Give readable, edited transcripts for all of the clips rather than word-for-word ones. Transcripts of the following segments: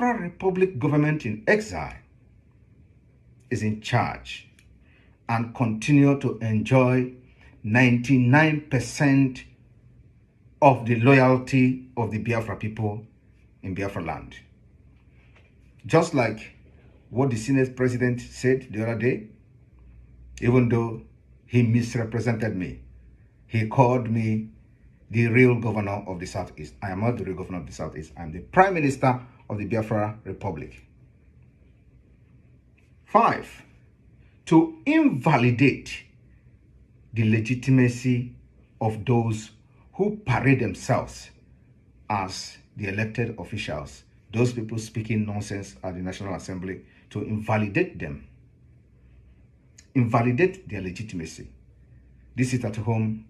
Biafra Republic government in exile is in charge and continue to enjoy 99% of the loyalty of the Biafra people in Biafra land. Just like what the Senate president said the other day, even though he misrepresented me, he called me the real governor of the Southeast. I am not the real governor of the Southeast. I am the Prime Minister of the Biafra Republic. 5, to invalidate the legitimacy of those who parade themselves as the elected officials, those people speaking nonsense at the National Assembly, to invalidate them, invalidate their legitimacy. This is at home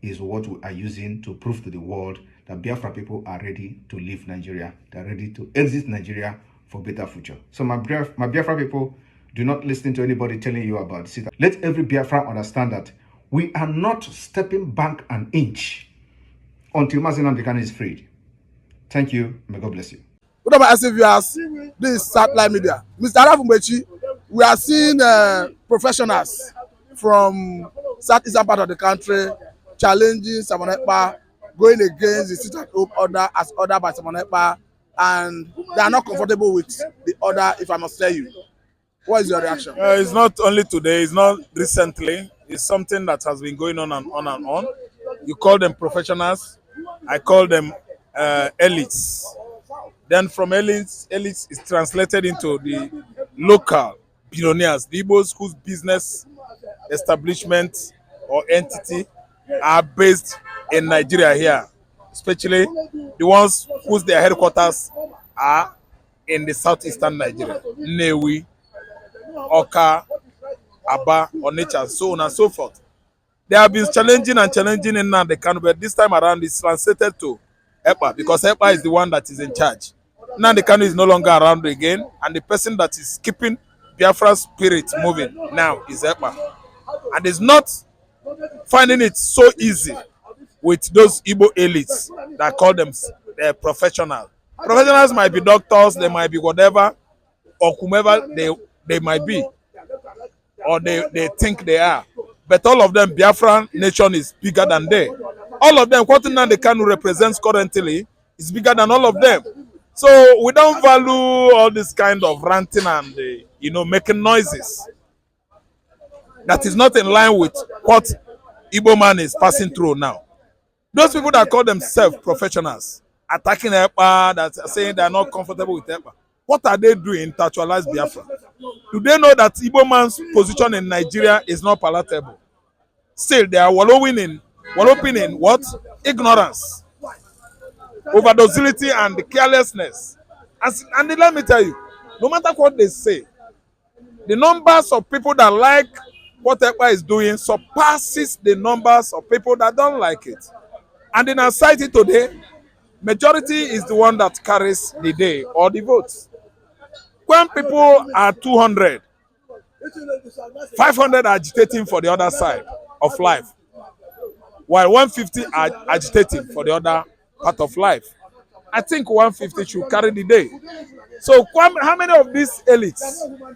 is what we are using to prove to the world that Biafra people are ready to leave Nigeria. They're ready to exit Nigeria for better future. So my Biafra people, do not listen to anybody telling you about this. Let every Biafra understand that we are not stepping back an inch until Mazi Nnamdi Kanu is freed. Thank you. May God bless you. What about SVS? This is satellite media. Mr. Arafumbechi, we are seeing professionals from southeastern part of the country challenging Simon Ekpa, going against the sit-at-home order as ordered by Simon Ekpa, and they are not comfortable with the order, if I must tell you. What is your reaction? It's not only today, it's not recently. It's something that has been going on and on and on. You call them professionals, I call them elites. Then from elites is translated into the local billionaires, the Igbos whose business establishment or entity are based in Nigeria here, especially the ones whose their headquarters are in the southeastern Nigeria, Nnewi, Awka, Aba, Onitsha, so on and so forth. They have been challenging and challenging in Nnamdi Kanu, but this time around it's translated to Ekpa, because Ekpa is the one that is in charge. Nnamdi Kanu is no longer around again, and the person that is keeping Biafra's spirit moving now is Ekpa. And is not finding it so easy with those Igbo elites that call them professionals. Professionals might be doctors, they might be whatever, or whomever they might be, or they think they are. But all of them, Biafran nation is bigger than they. All of them, what Nnamdi Kanu represents currently, is bigger than all of them. So we don't value all this kind of ranting and making noises. That is not in line with what Igbo man is passing through now. Those people that call themselves professionals, attacking Ekpa, that are saying they are not comfortable with Ekpa, what are they doing to actualize Biafra? Do they know that Igbo man's position in Nigeria is not palatable? Still, they are wallowing in what? Ignorance, overdosity, and carelessness. And let me tell you, no matter what they say, the numbers of people that like what Ekpa is doing surpasses the numbers of people that don't like it. And in our society today, majority is the one that carries the day or the votes. When people are 200, 500 are agitating for the other side of life, while 150 are agitating for the other part of life. I think 150 should carry the day. So how many of these elites,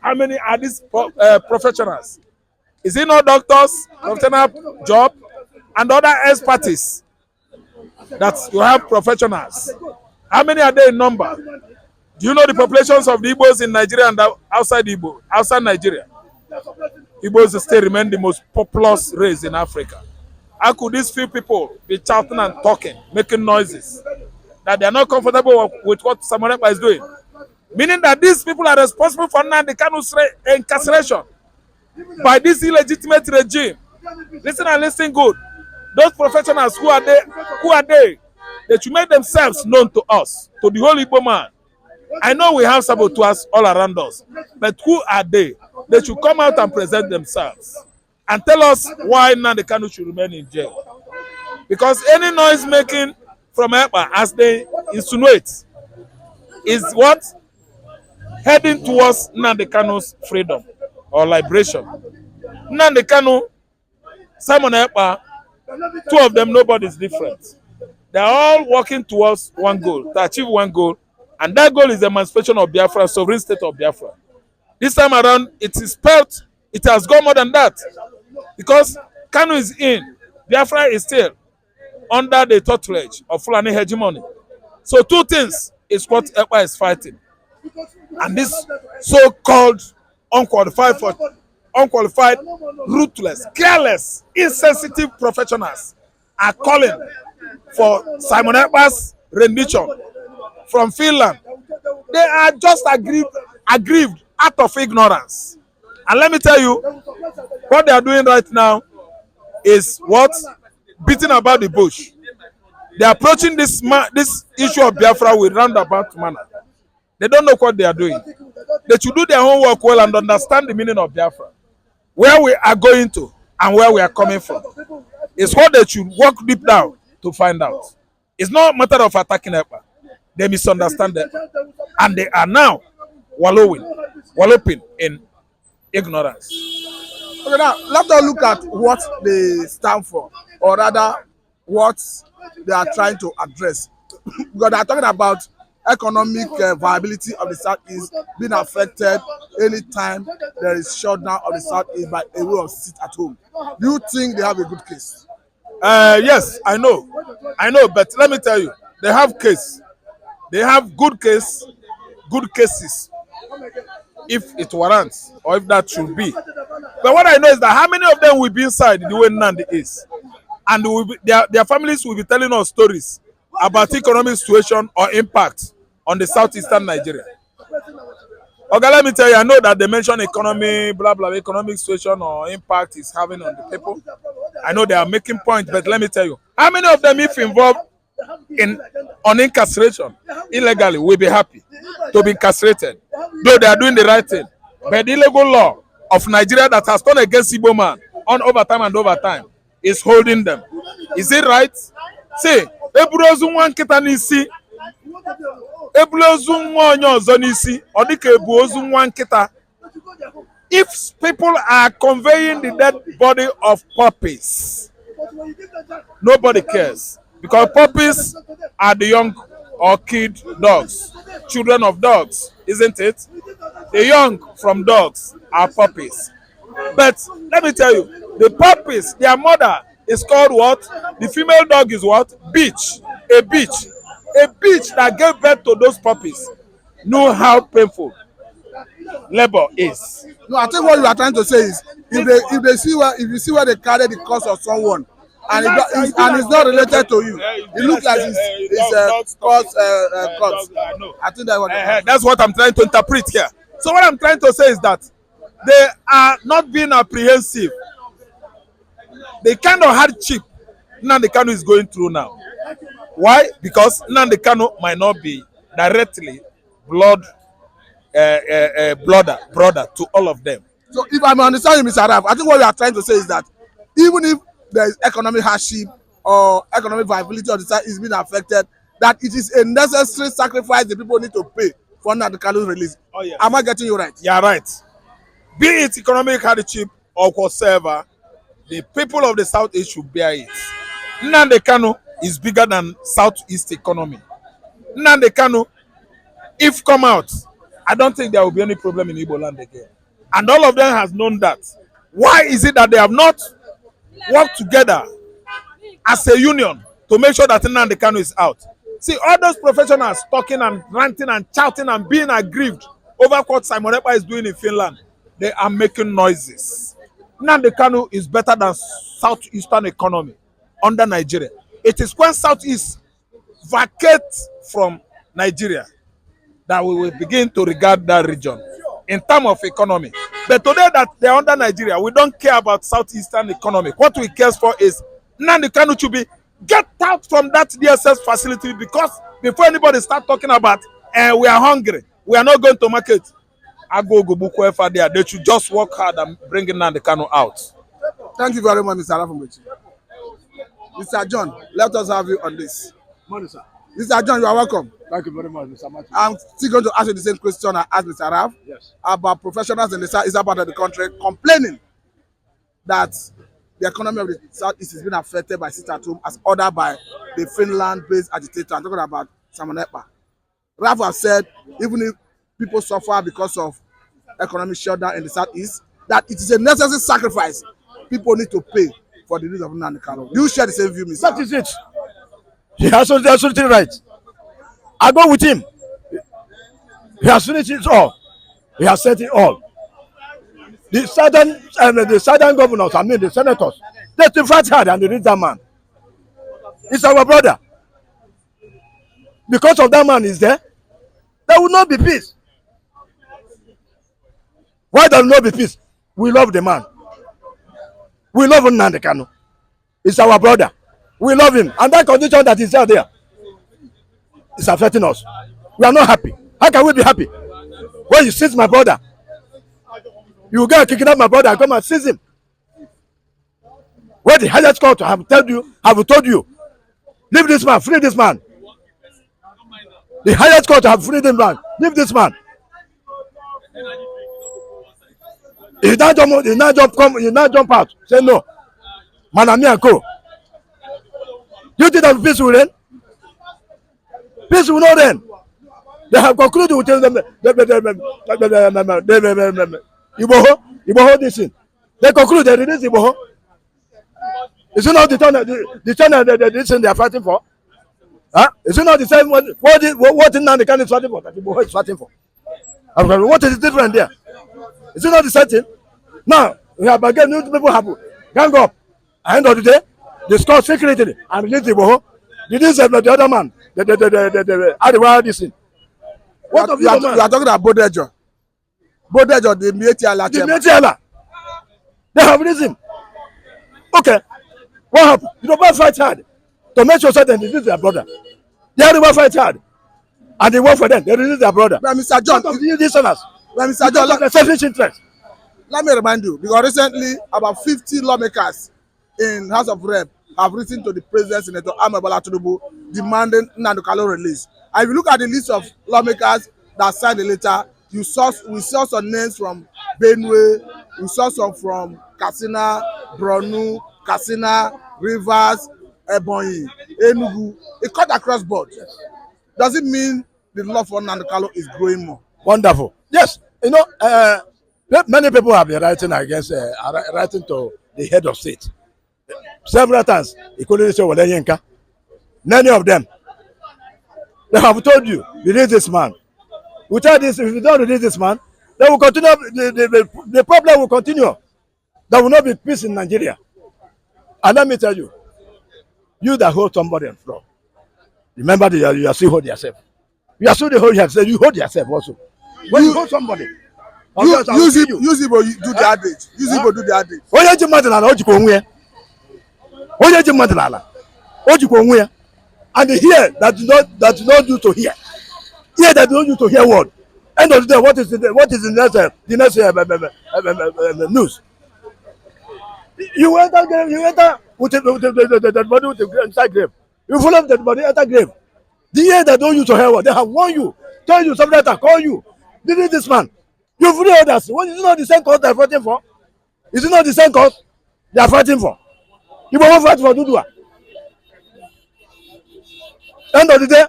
how many are these professionals? Is it not doctors, professional job, and other expertise that you have professionals? How many are they in number? Do you know the populations of the Igbos in Nigeria and outside Nigeria? Igbos still remain the most populous race in Africa. How could these few people be shouting and talking, making noises, that they are not comfortable with what Simon Ekpa is doing? Meaning that these people are responsible for Nnamdi Kanu's incarceration by this illegitimate regime. Listen and listen good. Those professionals, who are they? They should make themselves known to us, to the whole Igbo man. I know we have saboteurs all around us, but who are they? They should come out and present themselves and tell us why Nnamdi Kanu should remain in jail. Because any noise making from Ekpa, as they insinuate, is what? Heading towards Nnamdi Kanu's freedom or liberation. Nnamdi Kanu, Simon Ekpa, two of them, nobody is different. They are all working towards one goal, to achieve one goal, And that goal is the emancipation of Biafra, sovereign state of Biafra. This time around, it is spelled, it has gone more than that. Because Kanu is in, Biafra is still under the tutelage of Fulani hegemony. So two things is what Ekpa is fighting. And this so-called unqualified, ruthless, careless, insensitive professionals are calling for Simon Ekpa's rendition from Finland. They are just aggrieved out of ignorance. And let me tell you, what they are doing right now is what? Beating about the bush. They are approaching this issue of Biafra with roundabout manner. They don't know what they are doing. They should do their homework well and understand the meaning of Biafra. Where we are going to and where we are coming from. It's what they should work deep down to find out. It's not a matter of attacking Ekpa. They misunderstand them. And they are now wallowing in ignorance. Okay, now let us look at what they stand for, or rather, what they are trying to address. Because they are talking about economic viability of the Southeast being affected anytime there is shutdown of the Southeast by a way of sit at home. Do you think they have a good case? Yes, I know, but let me tell you, they have case. They have good cases, if it warrants, or if that should be. But what I know is that how many of them will be inside the way Nandi is? And their families will be telling us stories about economic situation or impact on the southeastern Nigeria. Okay, let me tell you, I know that they mention economy, blah, blah, economic situation or impact is having on the people. I know they are making points, but let me tell you, how many of them, if involved on incarceration illegally, will be happy to be incarcerated, though they are doing the right thing? But the illegal law of Nigeria that has turned against Igbo man on over time is holding them. Is it right? See, eburozu nwa nkịta n'isi, eburozu nwa onye ọzọ n'isi, ọ dịka ebu ozu nwa nkịta. If people are conveying the dead body of puppies, nobody cares, because puppies are the young or kid dogs, children of dogs, isn't it? The young from dogs are puppies. But let me tell you, the puppies, their mother is called what? The female dog is what? Bitch. A bitch. A bitch that gave birth to those puppies know how painful labor is. No, I think what you are trying to say is, if you see where they carry the cause of someone, and it's not related to you, it looks like it's cause. I think that's what I'm trying to interpret here. So what I'm trying to say is that they are not being apprehensive. The kind of hardship Nnamdi Kanu is going through now. Why? Because Nnamdi Kanu might not be directly brother to all of them. So if I'm understanding Mr. Araf, I think what we are trying to say is that even if there is economic hardship or economic viability of the site is being affected, that it is a necessary sacrifice the people need to pay for Nnamdi Kanu's release. Oh, yes. Am I getting you right? Yeah, right. Be it economic hardship or whatsoever, the people of the Southeast should bear it. Nnamdi Kanu is bigger than Southeast economy. Nnamdi Kanu, if come out, I don't think there will be any problem in Igbo land again. And all of them has known that. Why is it that they have not worked together as a union to make sure that Nnamdi Kanu is out? See, all those professionals talking and ranting and shouting and being aggrieved over what Simon Ekpa is doing in Finland, they are making noises. Nnamdi Kanu is better than Southeastern economy under Nigeria. It is when Southeast vacates from Nigeria that we will begin to regard that region in terms of economy. But today that they are under Nigeria, we don't care about Southeastern economy. What we care for is Nnamdi Kanu should be get out from that DSS facility, because before anybody start talking about we are hungry, we are not going to market, they should just work hard and bring Nnamdi Kanu out. Thank you very much, Mr. Araf. Mr. John, let us have you on this. Morning, sir. Mr. John, you are welcome. Thank you very much, Mr. Matthew. I'm still going to ask you the same question I asked Mr. Araf. Yes. About professionals in the southeastern part of the country complaining that the economy of the southeast is being affected by sit-at-home as ordered by the Finland-based agitator. I'm talking about Simon Ekpa. Ralph has said, even if people suffer because of economic shutdown in the southeast, that it is a necessary sacrifice people need to pay for the release of Nnamdi Kanu. Do you share the same view, Mr.? That is it. He has absolutely right. I go with him. He has finished it all. He has said it all. The southern governors, I mean the senators, they fight hard and they reach that man. It's our brother. Because of that man is there will not be peace. Why there will not be peace? We love the man. We love Nnamdi Kanu. It's our brother. We love him. And that condition that is out there is affecting us. We are not happy. How can we be happy? When you seize my brother, you go and kidnap my brother and come and seize him. Where the highest court have told you, leave this man, free this man. The highest court have freed him, man. Leave this man. He now jump out. Say no. Manami and Co. You think that peace will reign? Peace will not reign. They have concluded with them. Iboho this thing. They conclude they release Iboho. Is it not the channel this thing they are fighting for? Huh? Is it not the same what Nnamdi Kanu is fighting for that Iboho is fighting for? What is the difference there? Is it not the same thing? Now we have again new people have gang up. At the end of the day, they score secretly and release Iboho. Release the other man. The this thing. What of you are talking about Bodejo. Bodejo, the Mietiala. The Mietiala. They have released him. Okay. What happened? You know, fight hard to make sure that they release their brother. They have to fight hard. And they work for them. They release their brother. But Mr. John, Mr. John, the selfish interest. Let me remind you, because recently about 50 lawmakers in House of Rep have written to the President, Senator Ahmed Bola Tinubu, demanding Nnamdi Kanu release. And if you look at the list of lawmakers that signed the letter, we saw some names from Benue, we saw some from Katsina, Borno, Katsina, Rivers, Ebonyi, Enugu. It cut across board. Does it mean the love for Nnamdi Kanu is growing more? Wonderful. Yes. You know, many people have been writing against, writing to the head of state. Several times, many of them, they have told you, release this man. Without this, if you don't release this man, they will continue, the problem will continue. There will not be peace in Nigeria. And let me tell you, you that hold somebody on the floor, remember that you are still hold yourself. You are still the hold yourself, you hold yourself also. When you hold somebody, use it, do the adage. Use it, do the adage. And hear that do not do to hear. Hear that do not do to hear word. End of the day, what is the next news? You enter with the body with the inside grave. You follow the body enter grave. The year that don't use to hear word, they have warned you, tell you something that call you. This man. You free others. What is it not the same cause they are fighting for? Is it not the same cause they are fighting for? You won't fight for Dudua. End of the day,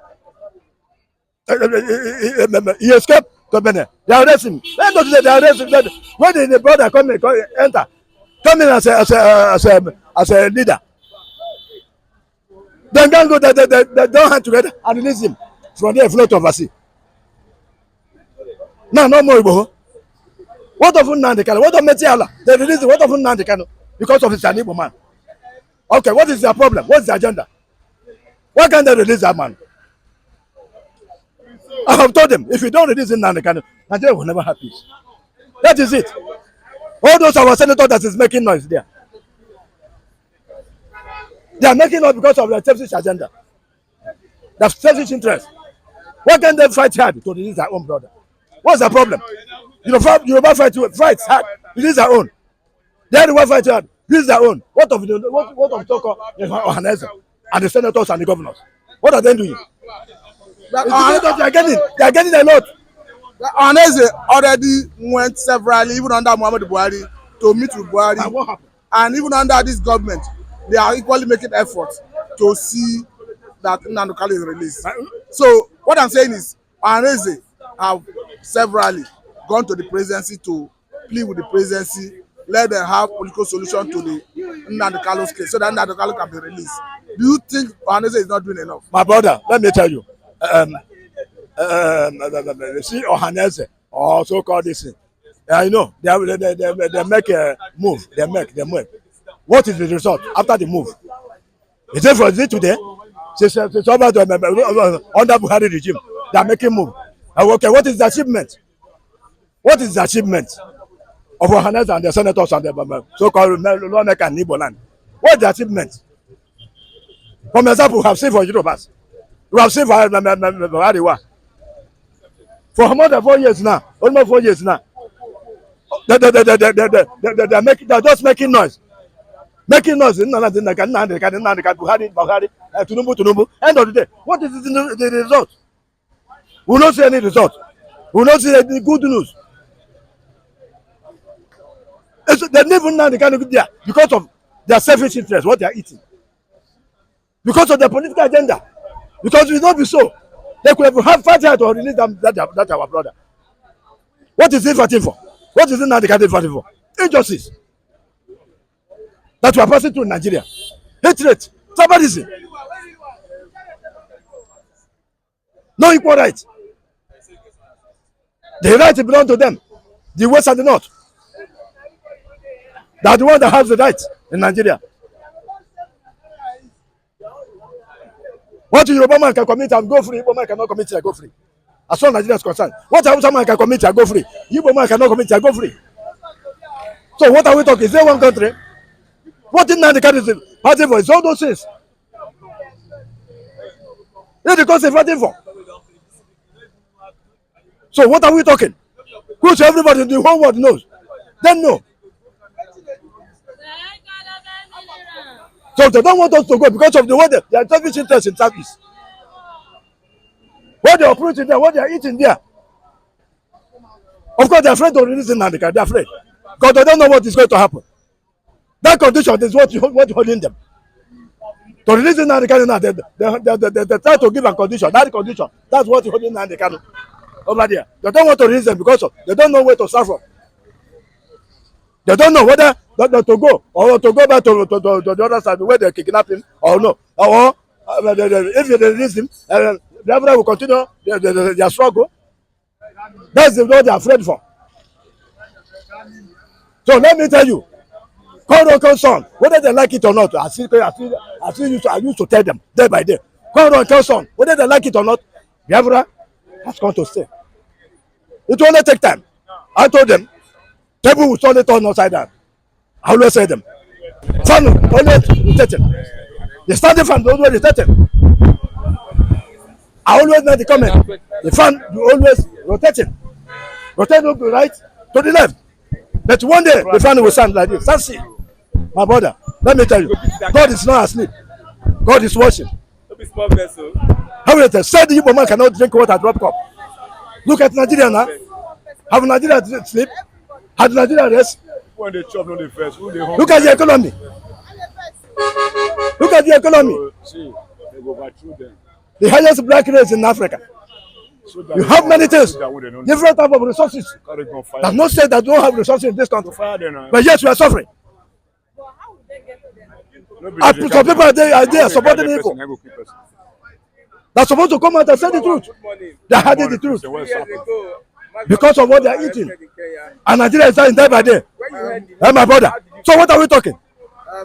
he escaped to Benin. They arrest him. End of the day, they arrest him. When the brother come in, come in as a leader. Then can go, they don't hand together and release him from there, float overseas. Now, no more Iboho. What of Nnamdi Kanu? What of Metiala? They release what of Nnamdi Kanu? Because of his Igbo man. Okay, what is their problem? What's the agenda? Why can't they release that man? I have told them, if you don't release Nnamdi Kanu, Nigeria will never have peace. That is it. All those our senators that is making noise there. They are making noise because of their selfish agenda. Their selfish interest. Why can't they fight hard to release their own brother? What's the problem? Yoruba fight hard, release their own. They are the one fight hard, release their own. What of Toko and the senators and the governors? What are they doing? They are getting a lot. Ohaneze already went severally, even under Muhammadu Buhari, to meet with Buhari. And what happened? And even under this government, they are equally making efforts to see that Nnamdi Kanu is released. So what I'm saying is, Ohaneze have severally gone to the presidency to plead with the presidency, let them have political solution to the Nnamdi Kanu's case so that Nnamdi Kanu can be released. Do you think Ohaneze is not doing enough? My brother, let me tell you. See Ohaneze or so-called this thing. I know they make a move. They move. What is the result after the move? Is it today? Since under Buhari regime, they are making move. Okay, what is the achievement? What is the achievement of Ohaneze and the senators and the so-called lawmaker in Igbo land? What is the achievement? For example, we have seen for Yorubas. We have seen for Ariwa. For more than 4 years now, almost 4 years now, they're just making noise. Making noise. Buhari, Tinubu. End of the day, what is the result? We will not see any result. We will not see any good news. They never know the kind of there because of their selfish interest, what they are eating. Because of their political agenda. Because it will not be so. They could have fighted to release them, that our brother. What is he fighting for? What is it now the country fighting for? Injustice. That we are passing through in Nigeria. Hatred. Tribalism. No equal rights. The right belongs to them. The West and the North. They are the one that has the right in Nigeria. What Yoruba man can commit and go free, Igbo man cannot commit and go free. As far as Nigeria is concerned. What Hausa man can commit and go free, Igbo man cannot commit and go free. So what are we talking? Is there one country? What in the country is fighting for? It's all those things. It's because they're fighting for. So what are we talking? Which everybody in the whole world knows. They know. So they don't want us to go because of the way they are selfish interest in service. What they are operating there, what they are eating there. Of course, they are afraid to release in Nnamdi Kanu. They are afraid. Because they don't know what is going to happen. That condition is what holding them. To release in Nnamdi Kanu now, they try to give a condition. That condition, that's what is holding Nnamdi Kanu over there. They don't want to release them because they don't know where to start from. They don't know whether to go or to go back to the other side where they kidnap him or no. Or if they release him, Biafra will continue their struggle. That's what they are afraid for. So let me tell you, son, whether they like it or not, I used to tell them day by day, son, whether they like it or not, Biafra has come to stay. It will only take time. I told them, table will only turn upside down. I always say them. Fan always rotating. The standing fan always rotating. I always make the comment. The fan will always rotating. Rotating to the right, to the left. But one day the fan will stand like this. That's it. My brother, let me tell you, God is not asleep. God is watching. How will it say the Igbo man cannot drink water at drop cup? Look at Nigeria now. Have Nigeria sleep? Had Nigeria rest? When they chop, no, they first. Look at the economy. Look at the economy. See, they go back through them. The highest black race in Africa. So you have many things, different type of resources. That's not said that we don't have resources in this country. But yes, we are suffering. Some people are there supporting evil. They're supposed to come out and say the truth. They're hiding the truth. Because of what they are eating. And Nigeria is dying day by day. Hey, my brother. So what are we talking?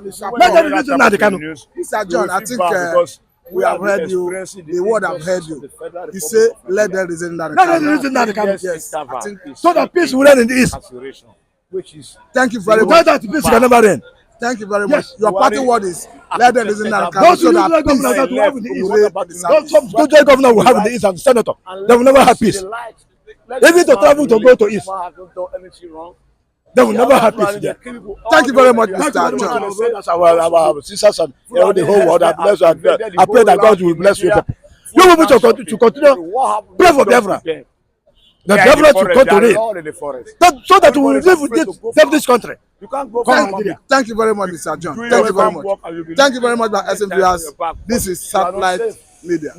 Mr. John, I think we have heard you. The word I've heard you. You say, let them reason that. Let them reason that. Yes, I think so that peace will reign in the East. Thank you very much. Without that, peace can never reign. Thank you very much. Your party word is let them reason that. Those governors that we have in the East, those governors we have in the East and the senator, they will never have peace. Even to travel to go to East, they will never have peace there. Thank you very much, Mr. John. That's our sisters and the whole world. I pray that God will bless you. You will be to continue pray for Biafra. The Biafra to come to reign. So that we will live with this country. Thank you very much, Mr. John. Thank you very much. Thank you very much, SMVS. This is Satellite Media.